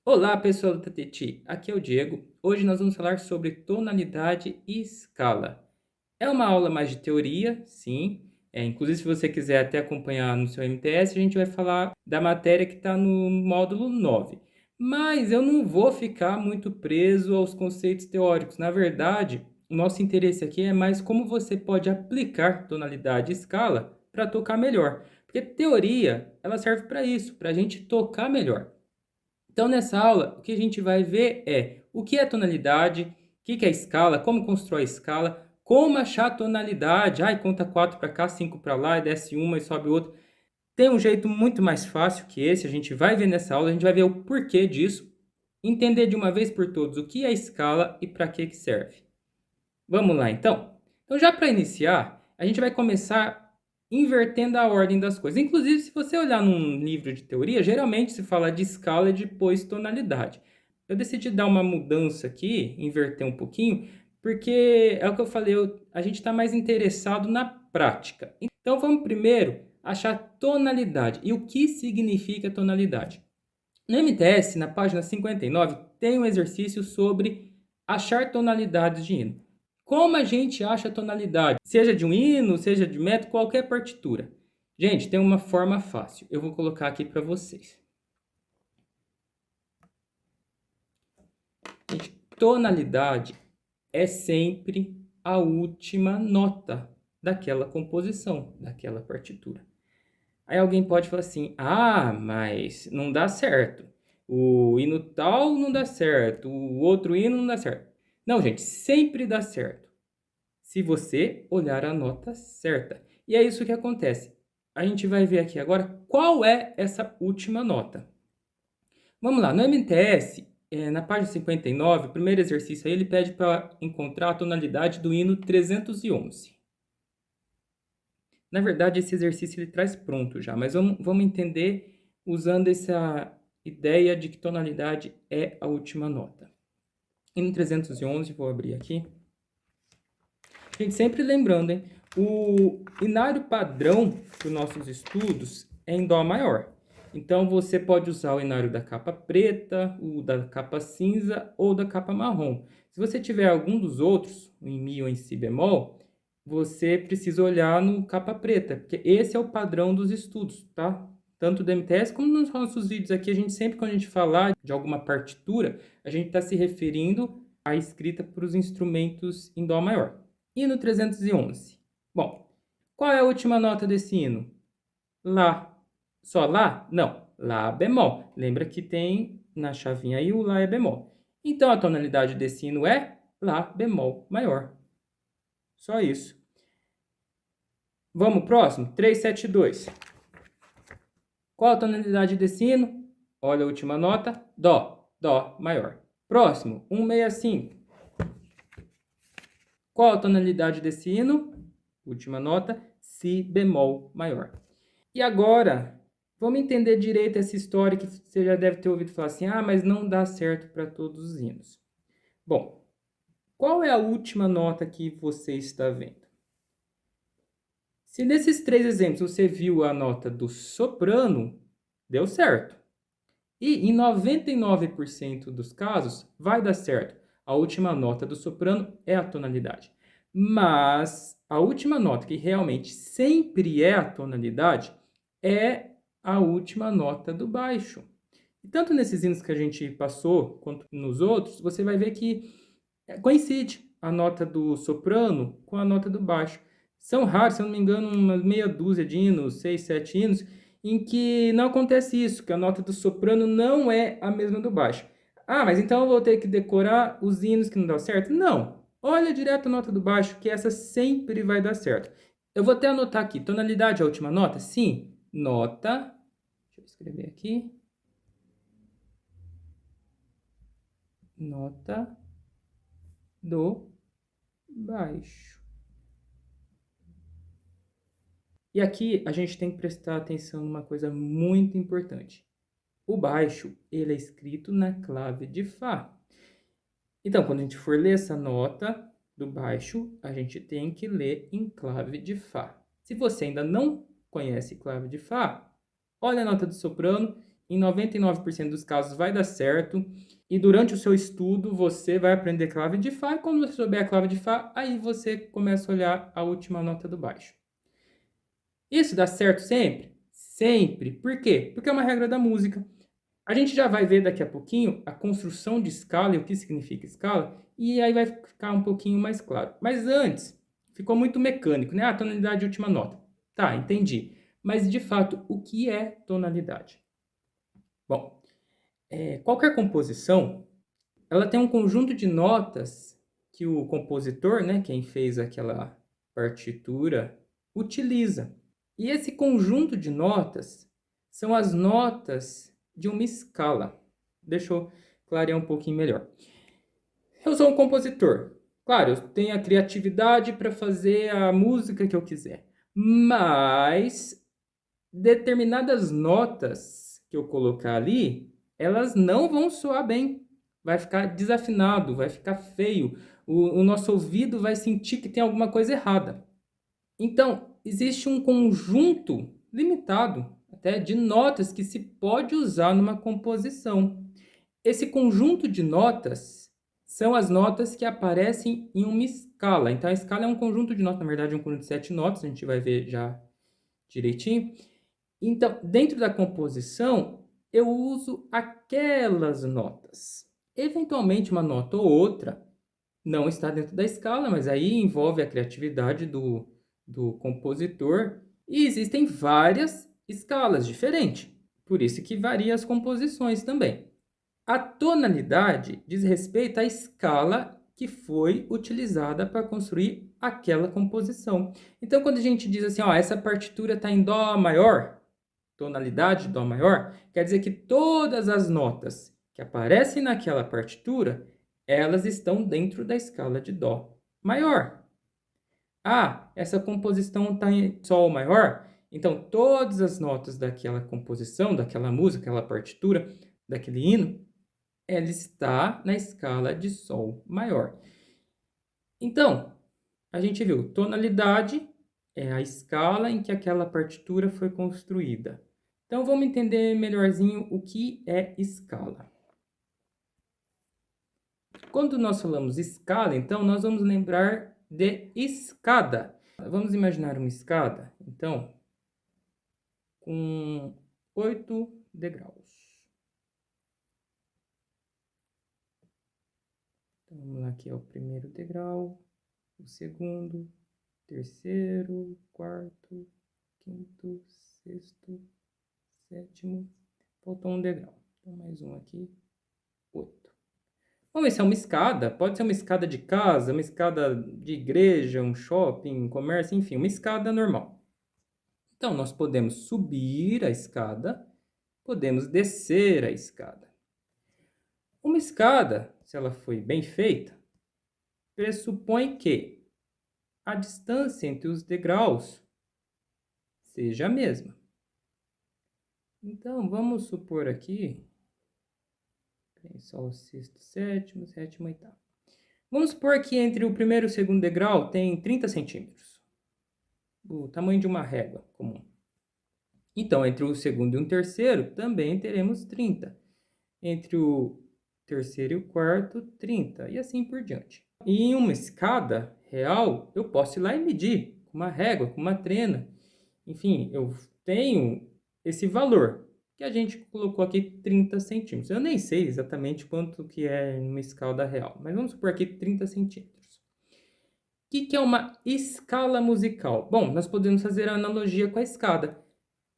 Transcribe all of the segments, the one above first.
Olá, pessoal do Tateti. Aqui é o Diego. Hoje nós vamos falar sobre tonalidade e escala. É uma aula mais de teoria, sim. Inclusive, se você quiser até acompanhar no seu MTS, a gente vai falar da matéria que está no módulo 9. Mas eu não vou ficar muito preso aos conceitos teóricos. Na verdade, o nosso interesse aqui é mais como você pode aplicar tonalidade e escala para tocar melhor. Porque teoria, ela serve para isso, para a gente tocar melhor. Então, nessa aula, o que a gente vai ver é o que é tonalidade, o que é escala, como constrói escala, como achar tonalidade. Ai, conta 4 para cá, 5 para lá, e desce uma e sobe outra. Tem um jeito muito mais fácil que esse, a gente vai ver nessa aula, a gente vai ver o porquê disso, entender de uma vez por todas o que é escala e para que serve. Vamos lá, então? Então, já para iniciar, a gente vai começar invertendo a ordem das coisas. Inclusive, se você olhar num livro de teoria, geralmente se fala de escala e depois tonalidade. Eu decidi dar uma mudança aqui, inverter um pouquinho, porque é o que eu falei, a gente está mais interessado na prática. Então, vamos primeiro achar tonalidade. E o que significa tonalidade? No MTS, na página 59, tem um exercício sobre achar tonalidades de hino. Como a gente acha tonalidade? Seja de um hino, seja de método, qualquer partitura. Gente, tem uma forma fácil. Eu vou colocar aqui para vocês. Gente, tonalidade é sempre a última nota daquela composição, daquela partitura. Aí alguém pode falar assim: ah, mas não dá certo. O hino tal não dá certo, o outro hino não dá certo. Não, gente, sempre dá certo. Se você olhar a nota certa. E é isso que acontece. A gente vai ver aqui agora qual é essa última nota. Vamos lá, no MTS, na página 59, o primeiro exercício aí, ele pede para encontrar a tonalidade do hino 311. Na verdade, esse exercício ele traz pronto já, mas vamos entender usando essa ideia de que tonalidade é a última nota. Hino 311, vou abrir aqui. Gente, sempre lembrando, hein? O inário padrão para os nossos estudos é em Dó maior. Então, você pode usar o inário da capa preta, o da capa cinza ou da capa marrom. Se você tiver algum dos outros, em Mi ou em Si bemol, você precisa olhar no capa preta, porque esse é o padrão dos estudos, tá? Tanto do MTS como nos nossos vídeos aqui, a gente sempre, quando a gente falar de alguma partitura, a gente está se referindo à escrita para os instrumentos em Dó maior. Hino 311. Bom, qual é a última nota desse hino? Lá. Só Lá? Não. Lá bemol. Lembra que tem na chavinha aí o Lá é bemol. Então a tonalidade desse hino é Lá bemol maior. Só isso. Vamos próximo? 372. Qual a tonalidade desse hino? Olha a última nota. Dó. Dó maior. Próximo, 165. Qual a tonalidade desse hino? Última nota, Si bemol maior. E agora, vamos entender direito essa história que você já deve ter ouvido falar assim: ah, mas não dá certo para todos os hinos. Bom, qual é a última nota que você está vendo? Se nesses três exemplos você viu a nota do soprano, deu certo. E em 99% dos casos vai dar certo. A última nota do soprano é a tonalidade. Mas a última nota que realmente sempre é a tonalidade é a última nota do baixo. E tanto nesses hinos que a gente passou quanto nos outros, você vai ver que coincide a nota do soprano com a nota do baixo. São raros, se eu não me engano, umas meia dúzia de hinos, 6, 7 hinos, em que não acontece isso, que a nota do soprano não é a mesma do baixo. Ah, mas então eu vou ter que decorar os hinos que não dão certo? Não. Olha direto a nota do baixo, que essa sempre vai dar certo. Eu vou até anotar aqui, tonalidade é a última nota? Sim. Nota, deixa eu escrever aqui. Nota do baixo. E aqui a gente tem que prestar atenção numa coisa muito importante. O baixo, ele é escrito na clave de Fá. Então, quando a gente for ler essa nota do baixo, a gente tem que ler em clave de Fá. Se você ainda não conhece clave de Fá, olha a nota do soprano em 99% dos casos vai dar certo. E durante o seu estudo, você vai aprender clave de Fá. E quando você souber a clave de Fá, aí você começa a olhar a última nota do baixo. Isso dá certo sempre? Sempre. Por quê? Porque é uma regra da música. A gente já vai ver daqui a pouquinho a construção de escala e o que significa escala, e aí vai ficar um pouquinho mais claro. Mas antes, ficou muito mecânico, né? Ah, tonalidade última nota. Tá, entendi. Mas de fato, o que é tonalidade? Bom, qualquer composição, ela tem um conjunto de notas que o compositor, né, quem fez aquela partitura, utiliza. E esse conjunto de notas são as notas de uma escala. Deixa eu clarear um pouquinho melhor. Eu sou um compositor. Claro, eu tenho a criatividade para fazer a música que eu quiser. Mas determinadas notas que eu colocar ali, elas não vão soar bem. Vai ficar desafinado, vai ficar feio. O nosso ouvido vai sentir que tem alguma coisa errada. Então, existe um conjunto limitado até de notas que se pode usar numa composição. Esse conjunto de notas são as notas que aparecem em uma escala. Então, a escala é um conjunto de notas, na verdade, é um conjunto de 7 notas, a gente vai ver já direitinho. Então, dentro da composição, eu uso aquelas notas. Eventualmente, uma nota ou outra não está dentro da escala, mas aí envolve a criatividade do compositor. E existem várias escalas diferentes, por isso que varia as composições também. A tonalidade diz respeito à escala que foi utilizada para construir aquela composição. Então, quando a gente diz assim, ó, essa partitura está em Dó maior, tonalidade Dó maior, quer dizer que todas as notas que aparecem naquela partitura, elas estão dentro da escala de Dó maior. Ah, essa composição está em Sol maior, então todas as notas daquela composição, daquela música, aquela partitura, daquele hino, ela está na escala de Sol maior. Então, a gente viu, tonalidade é a escala em que aquela partitura foi construída. Então, vamos entender melhorzinho o que é escala. Quando nós falamos escala, então, nós vamos lembrar de escada. Vamos imaginar uma escada, então, com 8 degraus. Então, vamos lá, aqui é o primeiro degrau, o segundo, terceiro, quarto, quinto, sexto, sétimo. Faltou um degrau. Então, mais um aqui, 8. Vamos ver se é uma escada. Pode ser uma escada de casa, uma escada de igreja, um shopping, um comércio, enfim, uma escada normal. Então, nós podemos subir a escada, podemos descer a escada. Uma escada, se ela foi bem feita, pressupõe que a distância entre os degraus seja a mesma. Então, vamos supor aqui, Sol, sexto, sétimo, sétimo, oitavo. Vamos supor que entre o primeiro e o segundo degrau tem 30 centímetros, o tamanho de uma régua comum. Então, entre o segundo e o terceiro também teremos 30. Entre o terceiro e o quarto, 30, e assim por diante. E em uma escada real, eu posso ir lá e medir com uma régua, com uma trena. Enfim, eu tenho esse valor, que a gente colocou aqui 30 centímetros. Eu nem sei exatamente quanto que é uma escala real, mas vamos supor aqui 30 centímetros. O que é uma escala musical? Bom, nós podemos fazer a analogia com a escada.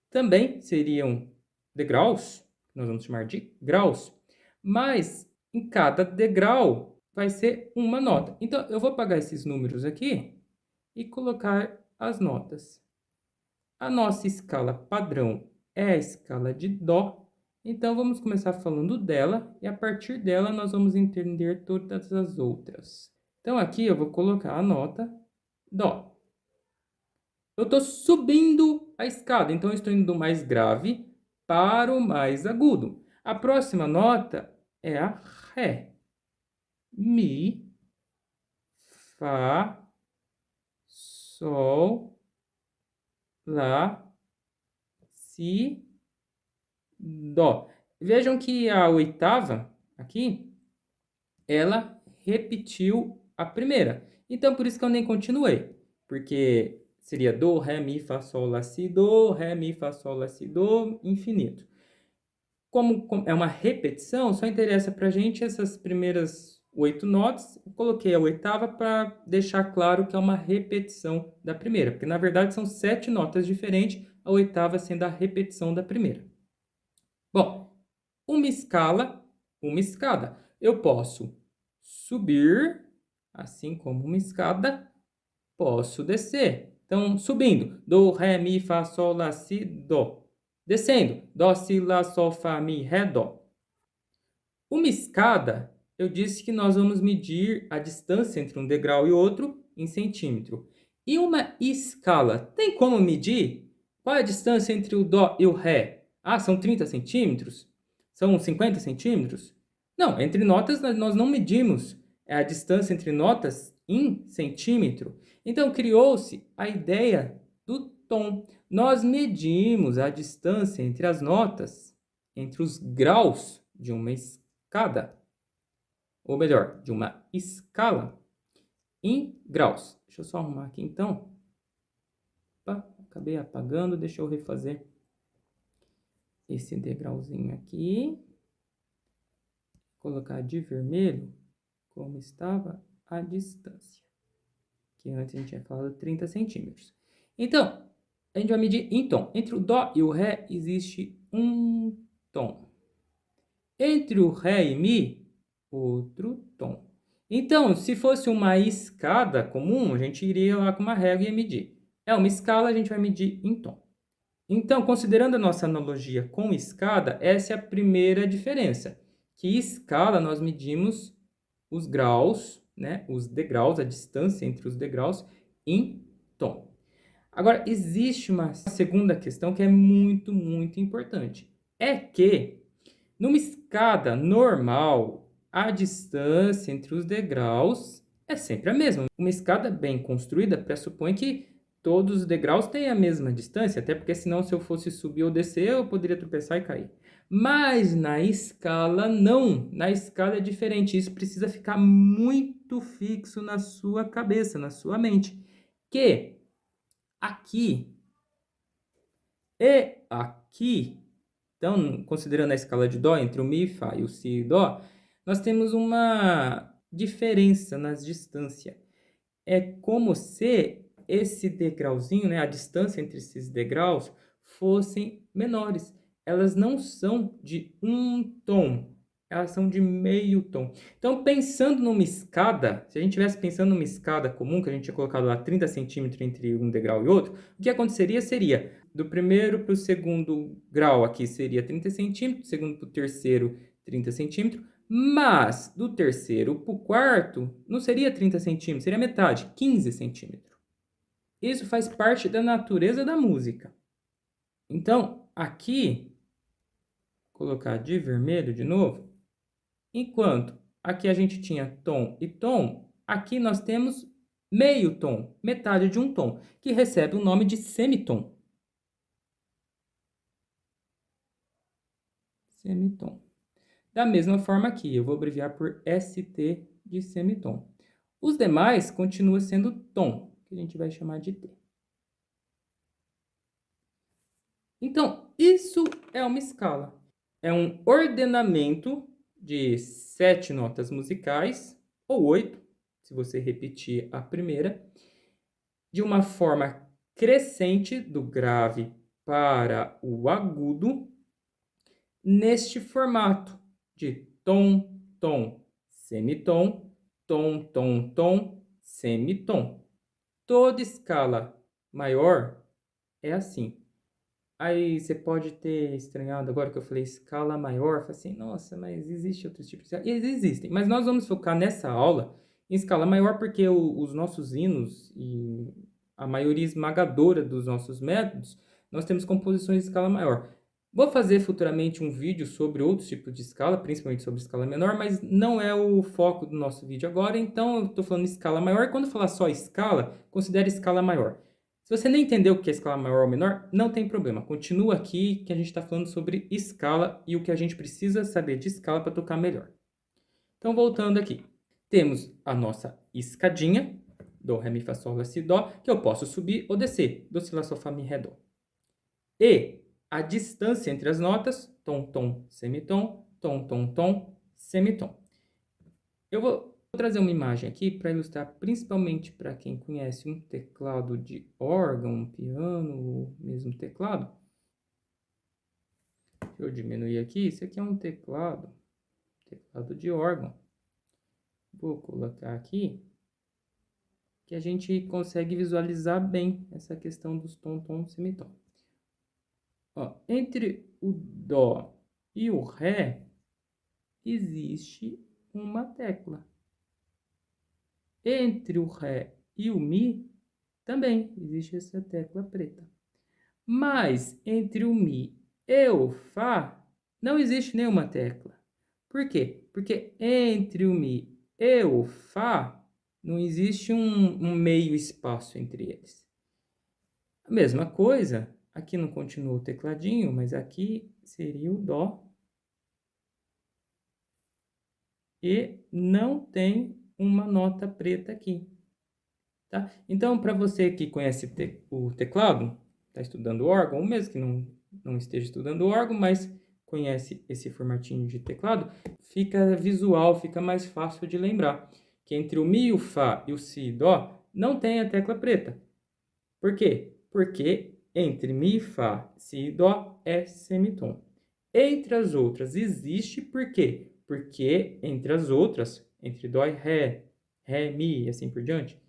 Também seriam degraus, nós vamos chamar de graus, mas em cada degrau vai ser uma nota. Então, eu vou apagar esses números aqui e colocar as notas. A nossa escala padrão é a escala de Dó, então vamos começar falando dela e a partir dela nós vamos entender todas as outras. Então aqui eu vou colocar a nota Dó. Eu estou subindo a escada, então eu estou indo do mais grave para o mais agudo. A próxima nota é a Ré. Mi, Fá, Sol, Lá, Si dó. Vejam que a oitava aqui, ela repetiu a primeira. Então, por isso que eu nem continuei, porque seria do, ré, mi, fá, sol, lá, si, do, ré, mi, fá, sol, lá, si, do, infinito. Como é uma repetição, só interessa para a gente essas primeiras 8 notas. Eu coloquei a oitava para deixar claro que é uma repetição da primeira, porque na verdade são 7 notas diferentes, a oitava sendo a repetição da primeira. Bom, uma escala, uma escada. Eu posso subir, assim como uma escada, posso descer. Então, subindo, do, ré, mi, fá, sol, lá, si, dó. Descendo, dó, si, lá, sol, fá, mi, ré, dó. Uma escada, eu disse que nós vamos medir a distância entre um degrau e outro em centímetro. E uma escala, tem como medir? Qual é a distância entre o dó e o ré? Ah, são 30 centímetros? São 50 centímetros? Não, entre notas nós não medimos a distância entre notas em centímetro. Então criou-se a ideia do tom. Nós medimos a distância entre as notas, entre os graus de uma escada, ou melhor, de uma escala em graus. Deixa eu só arrumar aqui então. Opa, acabei apagando, deixa eu refazer esse degrauzinho aqui. Colocar de vermelho como estava a distância, que antes a gente tinha falado 30 centímetros. Então, a gente vai medir em tom. Entre o dó e o ré existe um tom. Entre o ré e mi, outro tom. Então, se fosse uma escada comum, a gente iria lá com uma régua e ia medir. É uma escala, a gente vai medir em tom. Então, considerando a nossa analogia com escada, essa é a primeira diferença. Que escala nós medimos os graus, né, os degraus, a distância entre os degraus em tom. Agora, existe uma segunda questão que é muito, muito importante. É que numa escada normal, a distância entre os degraus é sempre a mesma. Uma escada bem construída pressupõe que todos os degraus têm a mesma distância, até porque senão se eu fosse subir ou descer, eu poderia tropeçar e cair. Mas na escala não, na escala é diferente. Isso precisa ficar muito fixo na sua cabeça, na sua mente, que aqui e aqui, então, considerando a escala de dó entre o mi, fá e o si e dó, nós temos uma diferença nas distâncias. É como se esse degrauzinho, né, a distância entre esses degraus, fossem menores. Elas não são de um tom, elas são de meio tom. Então, pensando numa escada, se a gente estivesse pensando numa escada comum, que a gente tinha colocado lá 30 centímetros entre um degrau e outro, o que aconteceria seria, do primeiro para o segundo grau aqui seria 30 centímetros, do segundo para o terceiro 30 centímetros, mas do terceiro para o quarto não seria 30 centímetros, seria metade, 15 centímetros. Isso faz parte da natureza da música. Então, aqui, colocar de vermelho de novo, enquanto aqui a gente tinha tom e tom, aqui nós temos meio tom, metade de um tom, que recebe o nome de semitom. Semitom. Da mesma forma aqui, eu vou abreviar por ST de semitom. Os demais continuam sendo tom, que a gente vai chamar de T. Então, isso é uma escala. É um ordenamento de 7 notas musicais, ou 8, se você repetir a primeira, de uma forma crescente do grave para o agudo, neste formato de tom, tom, semitom, tom, tom, tom, semitom. Toda escala maior é assim. Aí você pode ter estranhado agora que eu falei escala maior, fala assim, nossa, mas existe outros tipos de escala? Existem, mas nós vamos focar nessa aula em escala maior porque os nossos hinos e a maioria esmagadora dos nossos métodos, nós temos composições de escala maior. Vou fazer futuramente um vídeo sobre outros tipos de escala, principalmente sobre escala menor, mas não é o foco do nosso vídeo agora, então eu estou falando escala maior, e quando eu falar só escala, considere escala maior. Se você nem entendeu o que é escala maior ou menor, não tem problema. Continua aqui que a gente está falando sobre escala e o que a gente precisa saber de escala para tocar melhor. Então, voltando aqui. Temos a nossa escadinha, Dó, Ré, Mi, Fá, Sol, Lá, Si, Dó, que eu posso subir ou descer, Do, Si, Lá, Sol, Fá, Mi, Ré, Dó. E a distância entre as notas, tom, tom, semitom, tom, tom, tom, semitom. Eu vou trazer uma imagem aqui para ilustrar, principalmente para quem conhece um teclado de órgão, um piano, ou mesmo teclado. Deixa eu diminuir aqui. Isso aqui é um teclado de órgão. Vou colocar aqui que a gente consegue visualizar bem essa questão dos tom, tom, semitom. Ó, entre o Dó e o Ré existe uma tecla. Entre o Ré e o Mi também existe essa tecla preta. Mas entre o Mi e o Fá não existe nenhuma tecla. Por quê? Porque entre o Mi e o Fá não existe um meio espaço entre eles. A mesma coisa, aqui não continua o tecladinho, mas aqui seria o Dó. E não tem uma nota preta aqui. Tá? Então, para você que conhece o teclado, está estudando órgão, ou mesmo que não esteja estudando órgão, mas conhece esse formatinho de teclado, fica visual, fica mais fácil de lembrar. Que entre o Mi, o Fá e o Si e Dó não tem a tecla preta. Por quê? Porque entre Mi, Fá, Si e Dó é semitom. Entre as outras existe por quê? Porque entre as outras, entre Dó e Ré, Ré, Mi e assim por diante,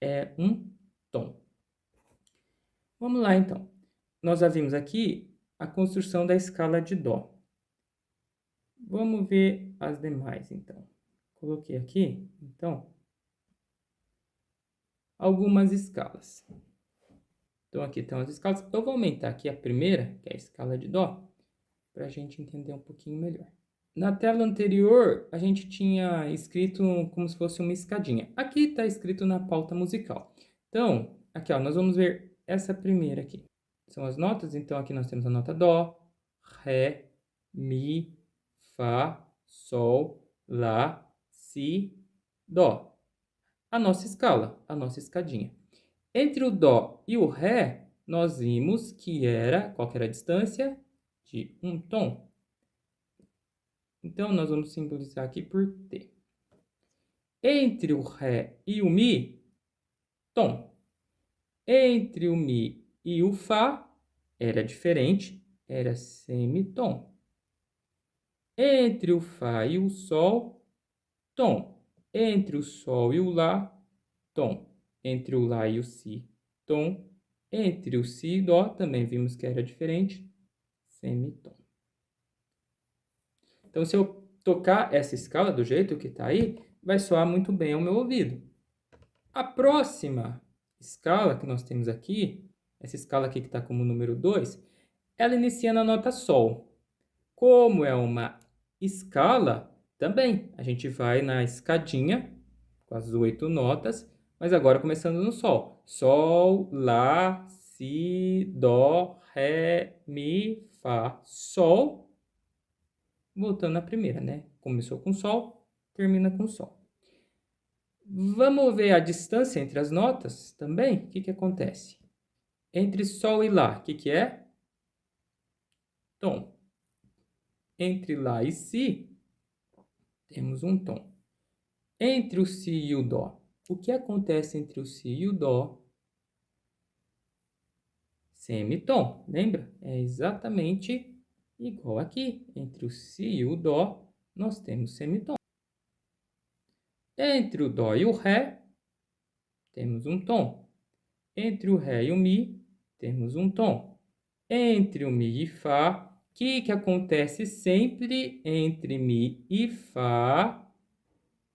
é um tom. Vamos lá, então. Nós já vimos aqui a construção da escala de Dó. Vamos ver as demais, então. Coloquei aqui, então, algumas escalas. Então, aqui estão as escalas. Eu vou aumentar aqui a primeira, que é a escala de Dó, para a gente entender um pouquinho melhor. Na tela anterior, a gente tinha escrito como se fosse uma escadinha. Aqui está escrito na pauta musical. Então, aqui ó, nós vamos ver essa primeira aqui. São as notas, então aqui nós temos a nota Dó, Ré, Mi, Fá, Sol, Lá, Si, Dó. A nossa escala, a nossa escadinha. Entre o Dó e o Ré, nós vimos que era, qual que era a distância? De um tom. Então, nós vamos simbolizar aqui por T. Entre o Ré e o Mi, tom. Entre o Mi e o Fá, era diferente, era semitom. Entre o Fá e o Sol, tom. Entre o Sol e o Lá, tom. Entre o Lá e o Si, tom. Entre o Si e Dó, também vimos que era diferente, semitom. Então, se eu tocar essa escala do jeito que está aí, vai soar muito bem ao meu ouvido. A próxima escala que nós temos aqui, essa escala aqui que está como número 2, ela inicia na nota Sol. Como é uma escala, também a gente vai na escadinha, com as 8 notas, mas agora começando no Sol. Sol, Lá, Si, Dó, Ré, Mi, Fá, Sol. Voltando na primeira, né? Começou com Sol, termina com Sol. Vamos ver a distância entre as notas também? O que acontece? Entre Sol e Lá, o que é? Tom. Entre Lá e Si, temos um tom. Entre o Si e o Dó, o que acontece entre o Si e o Dó? Semitom, lembra? É exatamente igual aqui. Entre o Si e o Dó, nós temos semitom. Entre o Dó e o Ré, temos um tom. Entre o Ré e o Mi, temos um tom. Entre o Mi e Fá, o que acontece sempre entre Mi e Fá?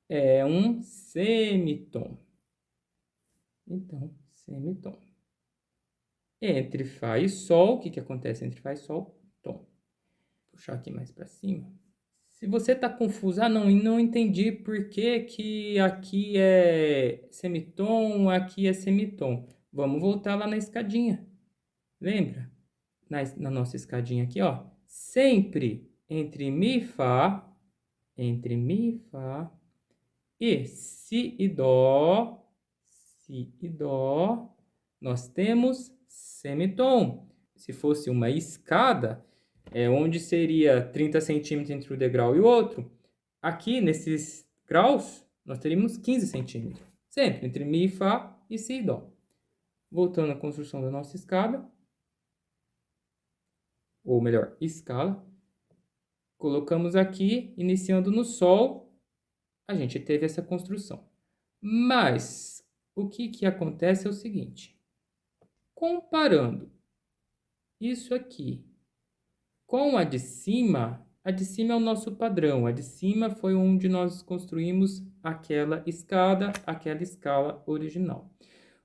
É um semitom. Então, semitom. Entre Fá e Sol, o que acontece entre Fá e Sol? Tom. Vou puxar aqui mais para cima. Se você está confuso, não entendi por que aqui é semitom, aqui é semitom. Vamos voltar lá na escadinha. Lembra? Na nossa escadinha aqui, ó. Sempre entre Mi, Fá e Si e Dó, nós temos semitom. Se fosse uma escada, onde seria 30 centímetros entre um degrau e o outro, aqui nesses graus, nós teríamos 15 centímetros. Sempre entre Mi, Fá e Si e Dó. Voltando à construção da nossa escada, ou melhor, escala, colocamos aqui, iniciando no Sol, a gente teve essa construção. Mas o que acontece é o seguinte: comparando isso aqui com a de cima é o nosso padrão. A de cima foi onde nós construímos aquela escala original.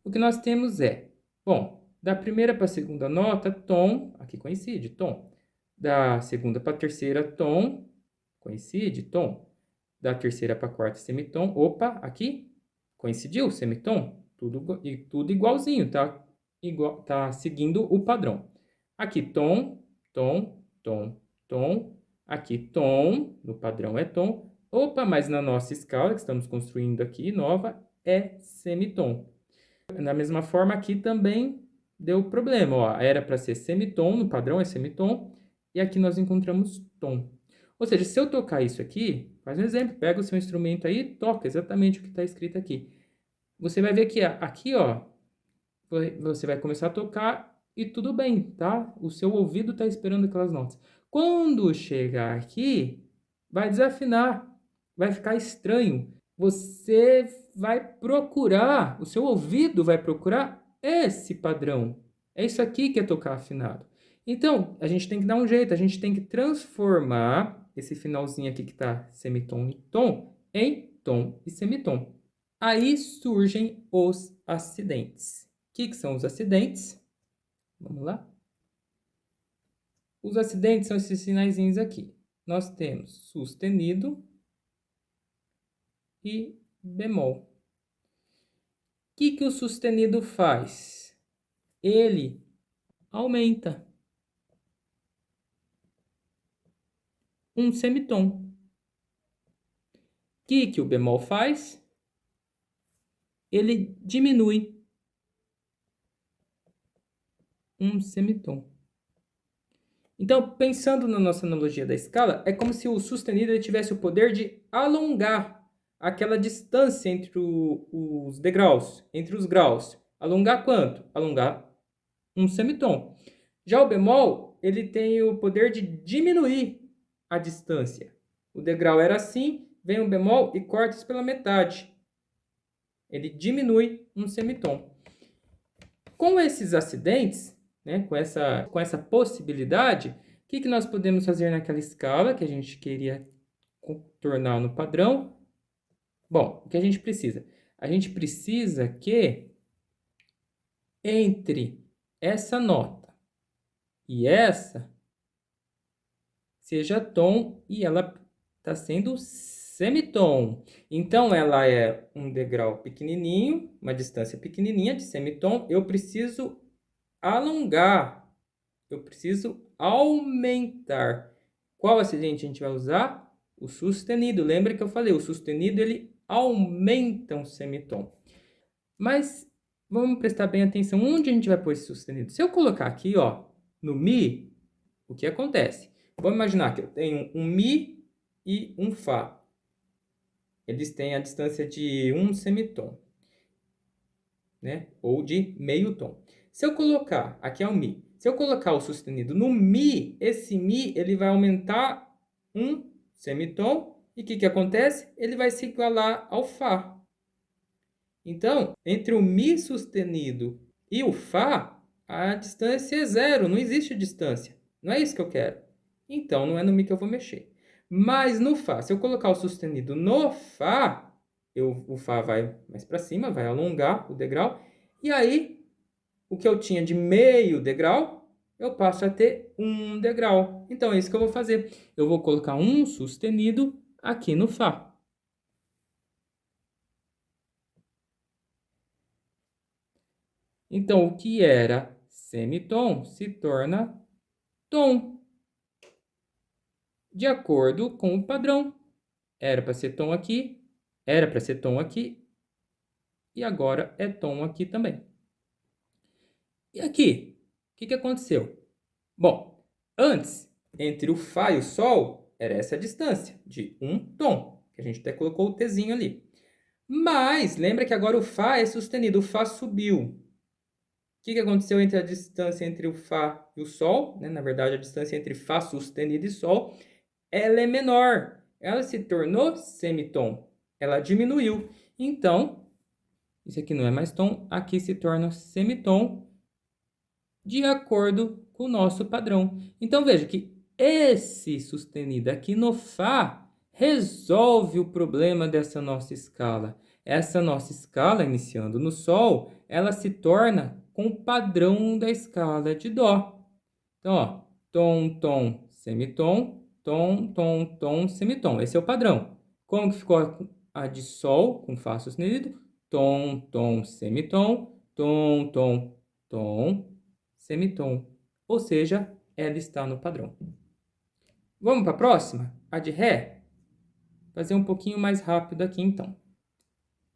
O que nós temos é, bom, da primeira para a segunda nota, tom, aqui coincide, tom. Da segunda para a terceira, tom, coincide, tom. Da terceira para a quarta, semitom. Opa, aqui coincidiu, semitom. Tudo igualzinho, tá? Tá seguindo o padrão. Aqui, tom, tom, tom, tom. Aqui, tom, no padrão é tom. Opa, mas na nossa escala que estamos construindo aqui, nova, é semitom. Da mesma forma, aqui também deu problema, ó. Era para ser semitom, no padrão é semitom, e aqui nós encontramos tom. Ou seja, se eu tocar isso aqui, faz um exemplo, pega o seu instrumento aí e toca exatamente o que está escrito aqui. Você vai ver que aqui, ó, você vai começar a tocar e tudo bem, tá? O seu ouvido está esperando aquelas notas. Quando chegar aqui, vai desafinar, vai ficar estranho. Você vai procurar, o seu ouvido vai procurar esse padrão. É isso aqui que é tocar afinado. Então, a gente tem que dar um jeito, a gente tem que transformar esse finalzinho aqui que está semitom e tom em tom e semitom. Aí surgem os acidentes. O que são os acidentes? Vamos lá? Os acidentes são esses sinaizinhos aqui. Nós temos sustenido e bemol. O que o sustenido faz? Ele aumenta um semitom. O que o bemol faz? Ele diminui um semitom. Então, pensando na nossa analogia da escala, é como se o sustenido ele tivesse o poder de alongar aquela distância entre os degraus, entre os graus. Alongar quanto? Alongar um semitom. Já o bemol, ele tem o poder de diminuir a distância. O degrau era assim, vem o bemol e corta isso pela metade. Ele diminui um semitom. Com esses acidentes, né, com essa possibilidade, o que nós podemos fazer naquela escala que a gente queria tornar no padrão? Bom, o que a gente precisa? A gente precisa que entre essa nota e essa seja tom e ela está sendo semitom. Então, ela é um degrau pequenininho, uma distância pequenininha de semitom. Eu preciso alongar, eu preciso aumentar. Qual acidente a gente vai usar? O sustenido. Lembra que eu falei, o sustenido ele aumenta um semitom. Mas vamos prestar bem atenção onde a gente vai pôr esse sustenido. Se eu colocar aqui, ó, no Mi, o que acontece? Vamos imaginar que eu tenho um Mi e um Fá. Eles têm a distância de um semitom, né? Ou de meio tom. Se eu colocar, aqui é o Mi. Se eu colocar o sustenido no Mi, esse Mi ele vai aumentar um semitom. E o que acontece? Ele vai se igualar ao Fá. Então, entre o Mi sustenido e o Fá, a distância é zero, não existe distância. Não é isso que eu quero. Então, não é no Mi que eu vou mexer. Mas no Fá, se eu colocar o sustenido no Fá, o Fá vai mais para cima, vai alongar o degrau. E aí, o que eu tinha de meio degrau, eu passo a ter um degrau. Então, é isso que eu vou fazer. Eu vou colocar um sustenido aqui no Fá. Então, o que era semitom se torna tom, de acordo com o padrão. Era para ser tom aqui, era para ser tom aqui, e agora é tom aqui também. E aqui, o que aconteceu? Bom, antes, entre o Fá e o Sol, era essa a distância, de um tom, que a gente até colocou o Tzinho ali. Mas, lembra que agora o Fá é sustenido, o Fá subiu. O que aconteceu entre a distância entre o Fá e o Sol? Né? Na verdade, a distância entre Fá sustenido e Sol, ela é menor. Ela se tornou semitom. Ela diminuiu. Então, isso aqui não é mais tom, aqui se torna semitom de acordo com o nosso padrão. Então, veja que esse sustenido aqui no Fá resolve o problema dessa nossa escala. Essa nossa escala, iniciando no Sol, ela se torna com o padrão da escala de Dó. Então, ó, tom, tom, semitom, tom, tom, tom, semitom. Esse é o padrão. Como que ficou a de Sol com Fá sustenido? Tom, tom, semitom, tom, tom, tom, semitom. Ou seja, ela está no padrão. Vamos para a próxima? A de Ré? Fazer um pouquinho mais rápido aqui, então.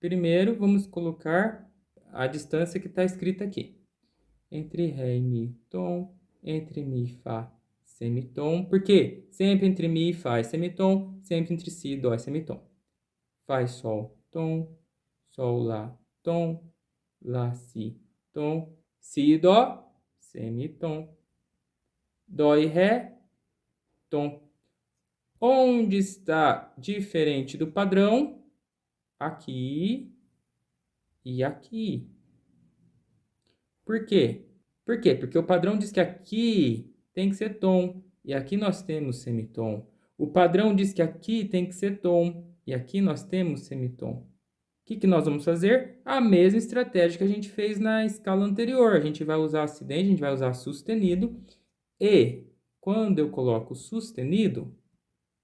Primeiro, vamos colocar a distância que está escrita aqui. Entre Ré e Mi, tom. Entre Mi e Fá, semitom. Por quê? Sempre entre Mi e Fá é semitom. Sempre entre Si e Dó é semitom. Fá e Sol, tom. Sol, Lá, tom. Lá, Si, tom. Si e Dó, semitom. Dó e Ré, tom. Onde está diferente do padrão? Aqui e aqui. Por quê? Por quê? Porque o padrão diz que aqui tem que ser tom e aqui nós temos semitom. O padrão diz que aqui tem que ser tom e aqui nós temos semitom. O que nós vamos fazer? A mesma estratégia que a gente fez na escala anterior. A gente vai usar acidente, a gente vai usar sustenido. E quando eu coloco sustenido,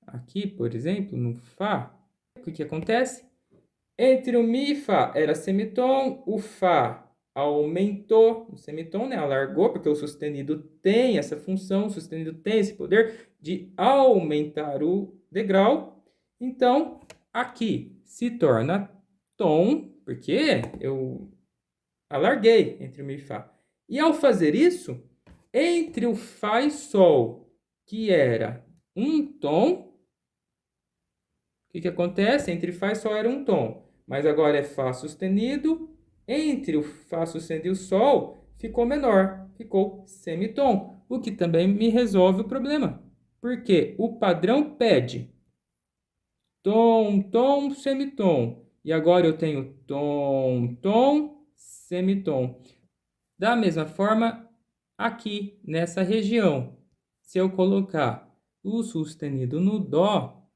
aqui, por exemplo, no Fá, o que acontece? Entre o Mi e Fá era semitom, o Fá aumentou o semitom, né? Alargou, porque o sustenido tem essa função, o sustenido tem esse poder de aumentar o degrau. Então, aqui se torna tom, porque eu alarguei entre o Mi e Fá. E ao fazer isso, entre o Fá e Sol, que era um tom, o que acontece? Entre Fá e Sol era um tom, mas agora é Fá sustenido. Entre o Fá sustenido e o Sol ficou menor, ficou semitom, o que também me resolve o problema. Porque o padrão pede tom, tom, semitom. E agora eu tenho tom, tom, semitom. Da mesma forma, aqui nessa região, se eu colocar o sustenido no Dó,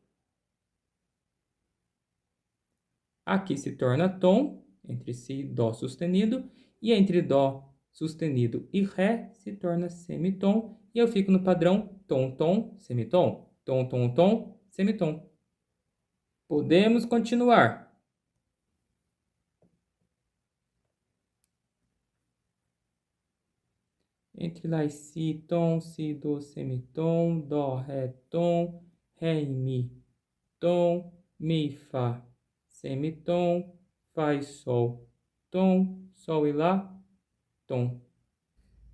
aqui se torna tom, entre Si e Dó sustenido, e entre Dó sustenido e Ré se torna semitom, e eu fico no padrão tom, tom, semitom, tom, tom, tom, semitom. Podemos continuar. Entre Lá e Si, tom, Si, Dó, semitom, Dó, Ré, tom, Ré e Mi, tom, Mi, Fá, semitom, Fá e Sol, tom, Sol e Lá, tom.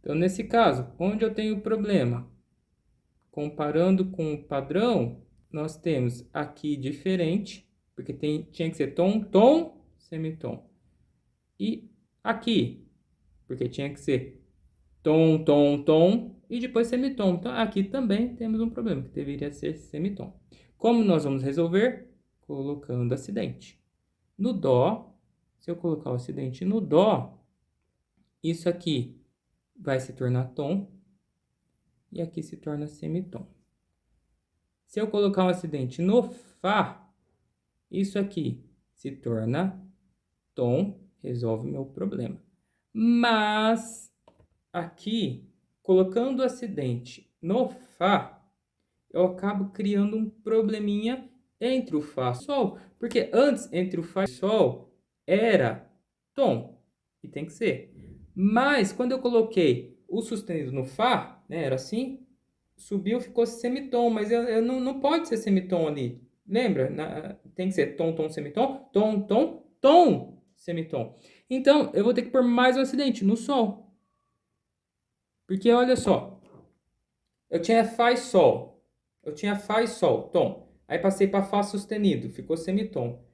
Então, nesse caso, onde eu tenho problema? Comparando com o padrão, nós temos aqui diferente, porque tinha que ser tom, tom, semitom. E aqui, porque tinha que ser tom, tom, tom e depois semitom. Então, aqui também temos um problema, que deveria ser semitom. Como nós vamos resolver? Colocando acidente. No Dó, se eu colocar o acidente no Dó, isso aqui vai se tornar tom e aqui se torna semitom. Se eu colocar um acidente no Fá, isso aqui se torna tom, resolve meu problema. Mas aqui, colocando o acidente no Fá, eu acabo criando um probleminha entre o Fá e o Sol. Porque antes, entre o Fá e o Sol, era tom, e tem que ser. Mas quando eu coloquei o sustenido no Fá, né, era assim, subiu, ficou semitom, mas não pode ser semitom ali. Lembra? Tem que ser tom, tom, semitom, tom, tom, tom, semitom. Então, eu vou ter que pôr mais um acidente no Sol. Porque olha só, eu tinha Fá e Sol. Eu tinha Fá e Sol, tom. Aí passei para Fá sustenido, ficou semitom.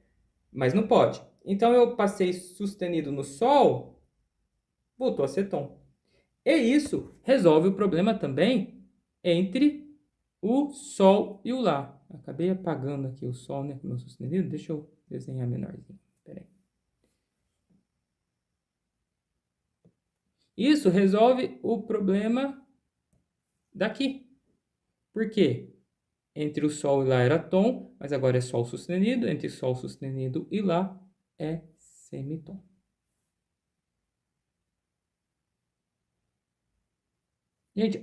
Mas não pode. Então eu passei sustenido no Sol, voltou a ser tom. E isso resolve o problema também entre o Sol e o Lá. Acabei apagando aqui o Sol, né, com o meu sustenido. Deixa eu desenhar menorzinho. Espera aí. Isso resolve o problema daqui. Por quê? Entre o Sol e Lá era tom, mas agora é Sol sustenido. Entre Sol sustenido e Lá é semitom. Gente,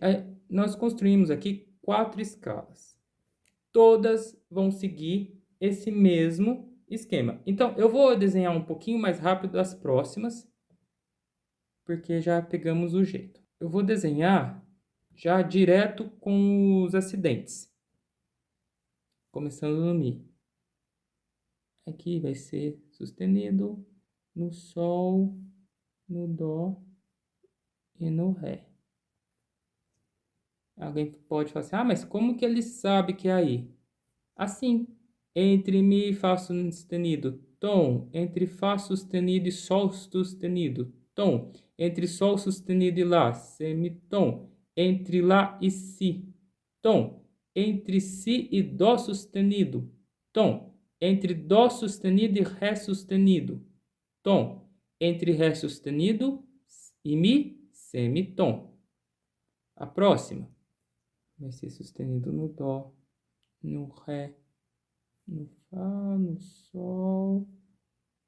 nós construímos aqui 4 escalas. Todas vão seguir esse mesmo esquema. Então, eu vou desenhar um pouquinho mais rápido as próximas, porque já pegamos o jeito. Eu vou desenhar já direto com os acidentes, começando no Mi. Aqui vai ser sustenido, no Sol, no Dó e no Ré. Alguém pode falar assim, ah, mas como que ele sabe que é aí? Assim, entre Mi e Fá sustenido, tom. Entre Fá sustenido e Sol sustenido, tom. Entre Sol sustenido e Lá, semitom. Entre Lá e Si, tom. Entre Si e Dó sustenido, tom. Entre Dó sustenido e Ré sustenido, tom. Entre Ré sustenido e Mi, semitom. A próxima vai ser sustenido no Dó, no Ré, no Fá, no Sol,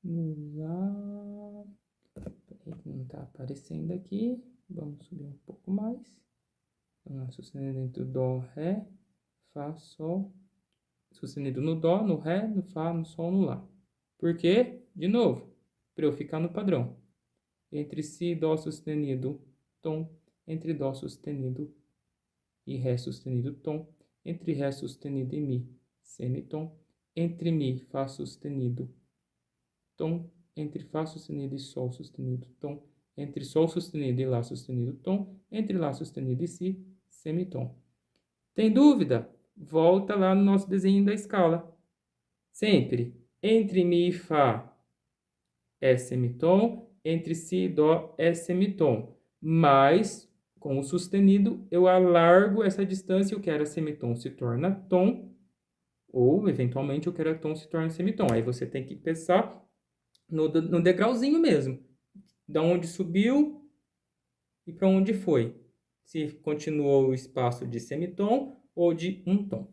no Lá. Peraí que não está aparecendo aqui. Vamos subir um pouco mais. Vamos sustenido entre o Dó, Ré, Fá, Sol. Sustenido no Dó, no Ré, no Fá, no Sol, no Lá. Por quê? De novo, para eu ficar no padrão. Entre Si, Dó sustenido, tom. Entre Dó sustenido e Ré sustenido, tom. Entre Ré sustenido e Mi, semitom. Entre Mi, Fá sustenido, tom. Entre Fá sustenido e Sol sustenido, tom. Entre Sol sustenido e Lá sustenido, tom. Entre Lá sustenido e Si, semitom. Tem dúvida? Volta lá no nosso desenho da escala. Sempre entre Mi e Fá é semitom, entre Si e Dó é semitom. Mas, com o sustenido, eu alargo essa distância e o que era semitom se torna tom, ou, eventualmente, o que era tom se torna semitom. Aí você tem que pensar no degrauzinho mesmo. Da onde subiu e para onde foi. Se continuou o espaço de semitom ou de um tom.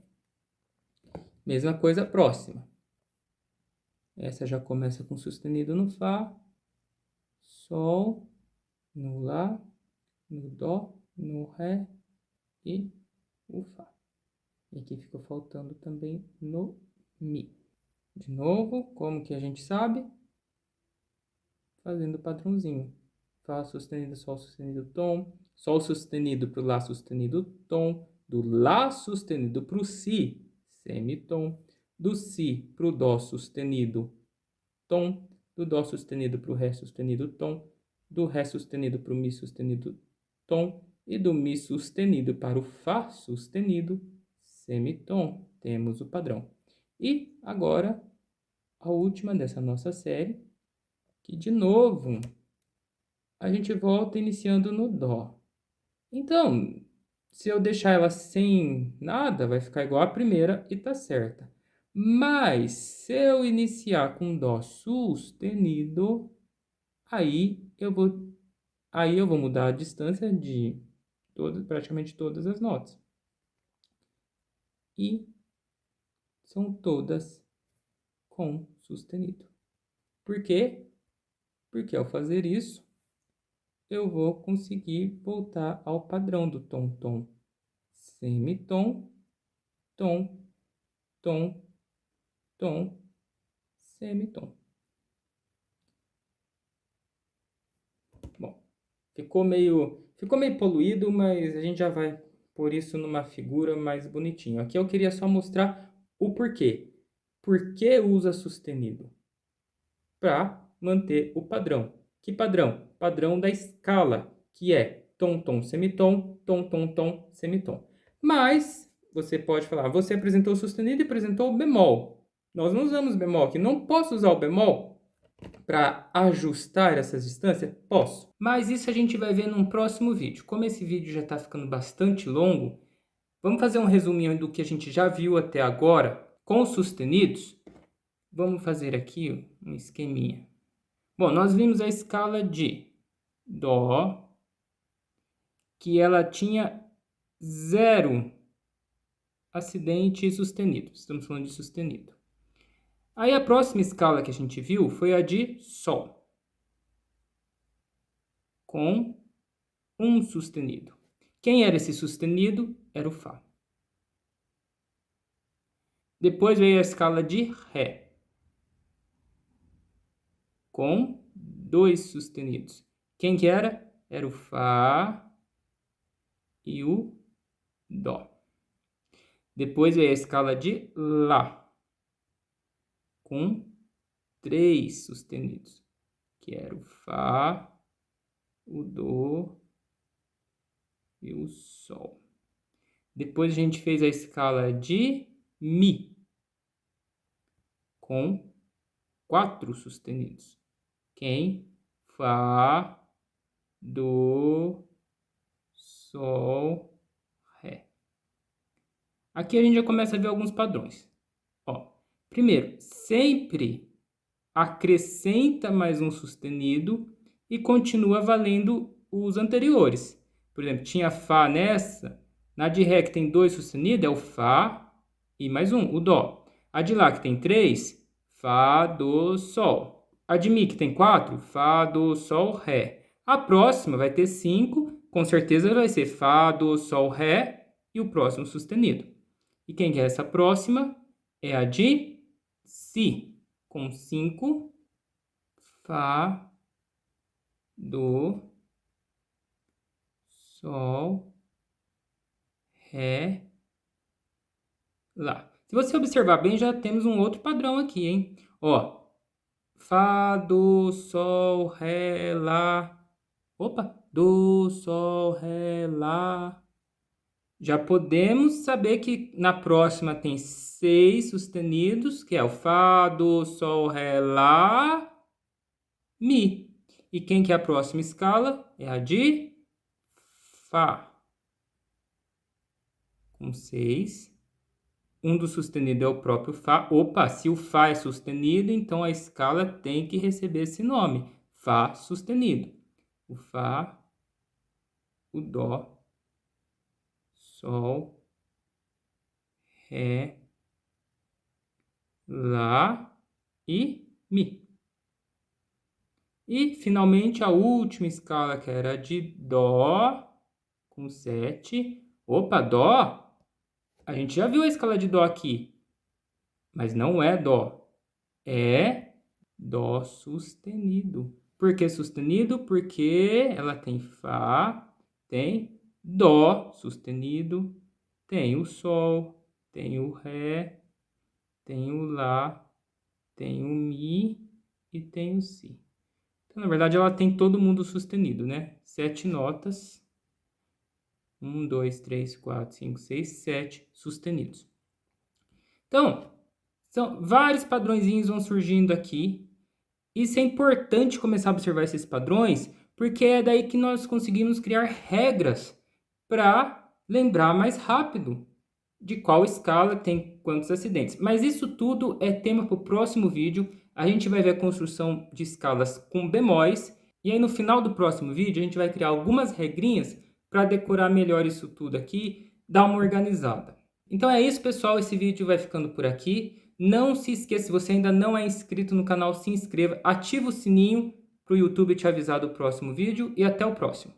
Mesma coisa próxima. Essa já começa com sustenido no Fá, Sol, no Lá, no Dó, no Ré e o Fá. E aqui ficou faltando também no Mi. De novo, como que a gente sabe? Fazendo o padrãozinho. Fá sustenido, Sol sustenido, tom. Sol sustenido para o Lá sustenido, tom. Do Lá sustenido para o Si, semitom. Do Si para o Dó sustenido, tom. Do Dó sustenido para o Ré sustenido, tom. Do Ré sustenido para o Mi sustenido, tom. E do Mi sustenido para o Fá sustenido, semitom. Temos o padrão. E agora, a última dessa nossa série, que de novo a gente volta iniciando no Dó. Então, se eu deixar ela sem nada, vai ficar igual a primeira e tá certa. Mas se eu iniciar com Dó sustenido, aí eu vou, aí eu vou mudar a distância de praticamente todas as notas. E são todas com sustenido. Por quê? Porque ao fazer isso, eu vou conseguir voltar ao padrão do tom, tom, semitom, tom, tom, tom, semitom. Bom, Ficou meio poluído, mas a gente já vai pôr isso numa figura mais bonitinho. Aqui eu queria só mostrar o porquê. Por que usa sustenido? Para manter o padrão. Que padrão? Padrão da escala, que é tom, tom, semitom, tom, tom, tom, semitom. Mas você pode falar, você apresentou sustenido e apresentou bemol. Nós não usamos bemol aqui. Não posso usar o bemol para ajustar essas distâncias? Posso. Mas isso a gente vai ver num próximo vídeo. Como esse vídeo já está ficando bastante longo, vamos fazer um resuminho do que a gente já viu até agora com os sustenidos. Vamos fazer aqui um esqueminha. Bom, nós vimos a escala de Dó, que ela tinha 0 acidente sustenido. Estamos falando de sustenido. Aí a próxima escala que a gente viu foi a de Sol, com um sustenido. Quem era esse sustenido? Era o Fá. Depois veio a escala de Ré, com 2 sustenidos. Quem que era? Era o Fá e o Dó. Depois veio a escala de Lá, com 3 sustenidos, que era o Fá, o Dó e o Sol. Depois a gente fez a escala de Mi, com 4 sustenidos. Quem? Fá, Dó, Sol, Ré. Aqui a gente já começa a ver alguns padrões. Ó, primeiro, sempre acrescenta mais um sustenido e continua valendo os anteriores. Por exemplo, tinha Fá nessa, na de Ré que tem 2 sustenidos é o Fá e mais um, o Dó. A de Lá que tem 3, Fá, Dó, Sol. A de Mi que tem 4, Fá, Dó, Sol, Ré. A próxima vai ter 5, com certeza vai ser Fá, Dó, Sol, Ré e o próximo sustenido. E quem que é essa próxima? É a de Si, com 5, Fá, Dó, Sol, Ré, Lá. Se você observar bem, já temos um outro padrão aqui, hein? Ó, Fá, Dó, Sol, Ré, Lá. Opa, Dó, Sol, Ré, Lá. Já podemos saber que na próxima tem 6 sustenidos, que é o Fá, Dó, Sol, Ré, Lá, Mi. E quem que é a próxima escala? É a de Fá, com 6. Um dos sustenidos é o próprio Fá. Opa, se o Fá é sustenido, então a escala tem que receber esse nome. Fá sustenido. O Fá, o Dó, Sol, Ré, Lá e Mi. E, finalmente, a última escala, que era de Dó, com 7. Opa, Dó! A gente já viu a escala de Dó aqui, mas não é Dó. É Dó sustenido. Por que sustenido? Porque ela tem Fá, tem Dó sustenido, tem o Sol, tem o Ré, tem o Lá, tem o Mi e tem o Si. Então, na verdade, ela tem todo mundo sustenido, né? 7 notas. 1, 2, 3, 4, 5, 6, 7 sustenidos. Então, são vários padrõezinhos vão surgindo aqui. Isso é importante começar a observar esses padrões, porque é daí que nós conseguimos criar regras para lembrar mais rápido de qual escala tem quantos acidentes. Mas isso tudo é tema para o próximo vídeo. A gente vai ver a construção de escalas com bemóis. E aí no final do próximo vídeo a gente vai criar algumas regrinhas para decorar melhor isso tudo aqui, dar uma organizada. Então é isso, pessoal. Esse vídeo vai ficando por aqui. Não se esqueça, se você ainda não é inscrito no canal, se inscreva, ativa o sininho para o YouTube te avisar do próximo vídeo e até o próximo.